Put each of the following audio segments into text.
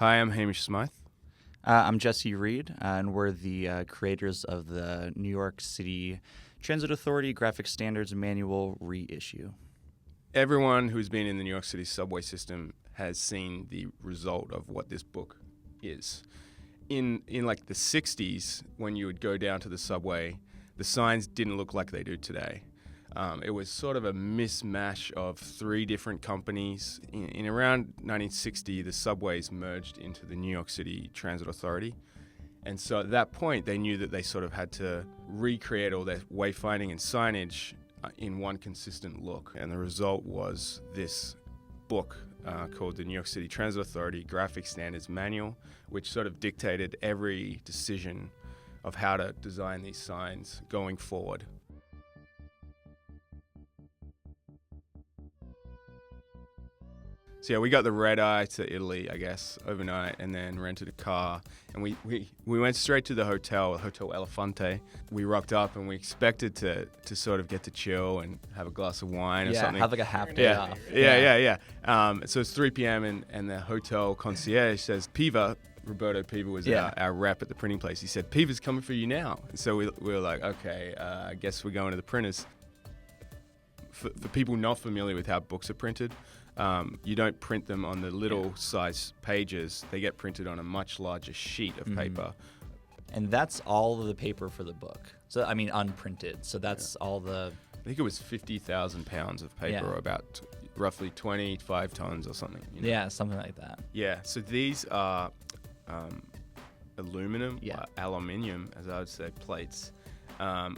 Hi, I'm Hamish Smythe. I'm Jesse Reed, and we're the creators of the New York City Transit Authority Graphic Standards Manual Reissue. Everyone who's been in the New York City subway system has seen the result of what this book is. In like the 60s, when you would go down to the subway, the signs didn't look like they do today. It was sort of a mismatch of three different companies. In around 1960, the subways merged into the New York City Transit Authority. And so at that point, they knew that they sort of had to recreate all their wayfinding and signage in one consistent look. And the result was this book called the New York City Transit Authority Graphic Standards Manual, which sort of dictated every decision of how to design these signs going forward. So yeah, we got the red eye to Italy, I guess, overnight, and then rented a car. And we went straight to the Hotel Elefante. We rocked up and we expected to sort of get to chill and have a glass of wine or something. Yeah, have like a half day off. Yeah. So it's 3 p.m. and the hotel concierge says, Piva, Roberto Piva was our rep at the printing place. He said, Piva's coming for you now. So we were like, okay, I guess we're going to the printers. For people not familiar with how books are printed, you don't print them on the little size pages. They get printed on a much larger sheet of paper. And that's all of the paper for the book. So, I mean, unprinted. So that's all the... I think it was 50,000 pounds of paper, or about roughly 25 tons or something. You know? Yeah, something like that. Yeah, so these are aluminium, as I would say, plates,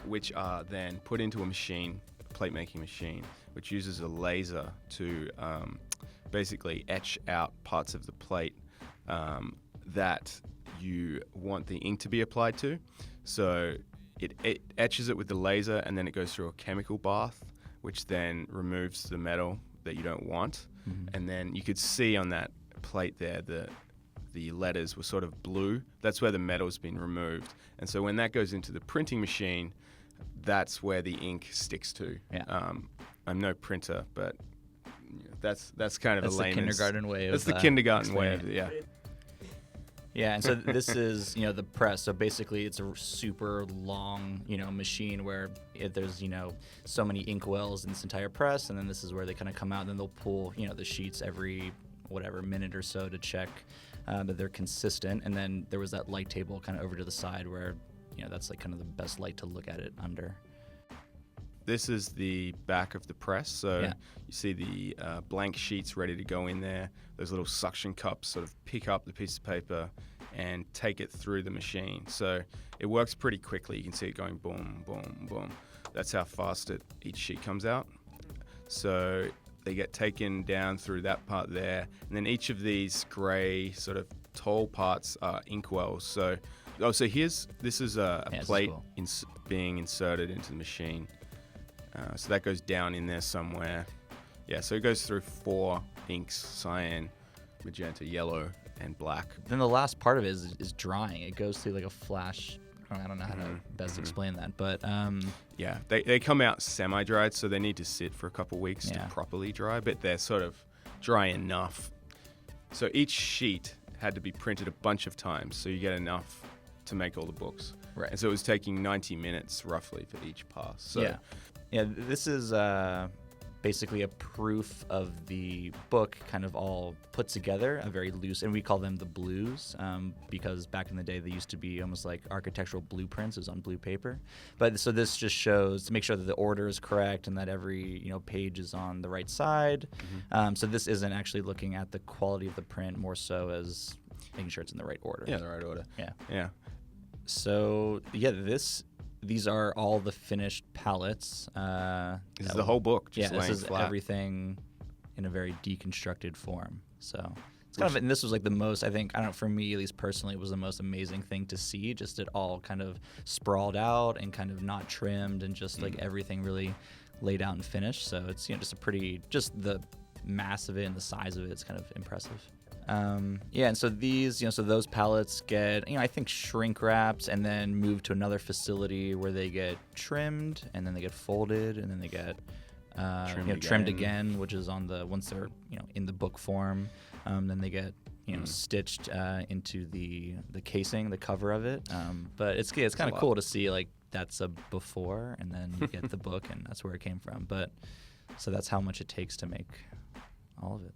which are then put into a machine, a plate-making machine, which uses a laser to basically etch out parts of the plate that you want the ink to be applied to. So it etches it with the laser, and then it goes through a chemical bath, which then removes the metal that you don't want. And then you could see on that plate there the letters were sort of blue. That's where the metal's been removed. And so when that goes into the printing machine, that's where the ink sticks to. I'm no printer, but that's kind of that's a layman's... the kindergarten way of That's the kindergarten way of Yeah, and so this is, the press. So basically it's a super long, machine where there's, so many ink wells in this entire press, and then this is where they kind of come out, and then they'll pull, the sheets every minute or so to check that they're consistent. And then there was that light table kind of over to the side where, that's like kind of the best light to look at it under. This is the back of the press, so you see the blank sheets ready to go in there. Those little suction cups sort of pick up the piece of paper and take it through the machine. So it works pretty quickly. You can see it going boom, boom, boom. That's how fast each sheet comes out. So they get taken down through that part there, and then each of these grey sort of tall parts are inkwells. So this is a plate being inserted into the machine. So that goes down in there somewhere. Yeah, so it goes through 4 inks: cyan, magenta, yellow, and black. Then the last part of it is drying. It goes through like a flash. I don't know how to best explain that, but... Yeah, they come out semi-dried, so they need to sit for a couple weeks to properly dry, but they're sort of dry enough. So each sheet had to be printed a bunch of times, so you get enough to make all the books. Right. And so it was taking 90 minutes roughly for each pass. So Yeah, this is basically a proof of the book kind of all put together, a very loose, and we call them the blues because back in the day they used to be almost like architectural blueprints. It was on blue paper. But so this just shows to make sure that the order is correct and that every page is on the right side. So this isn't actually looking at the quality of the print, more so as making sure it's in the right order. Yeah, the right order. Yeah. So these are all the finished palettes. This is the whole book, just laying this is flat. Everything in a very deconstructed form. So it's kind of, and this was like the most, I think, for me at least personally, it was the most amazing thing to see. Just it all kind of sprawled out and kind of not trimmed, and just like everything really laid out and finished. So it's just the mass of it and the size of it is kind of impressive. And so these, so those pallets get, I think shrink wrapped and then moved to another facility where they get trimmed, and then they get folded, and then they get trimmed again, which is on once they're in the book form. Then they get stitched into the casing, the cover of it. But it's kind of cool to see like that's a before, and then you get the book, and that's where it came from. But so that's how much it takes to make all of it.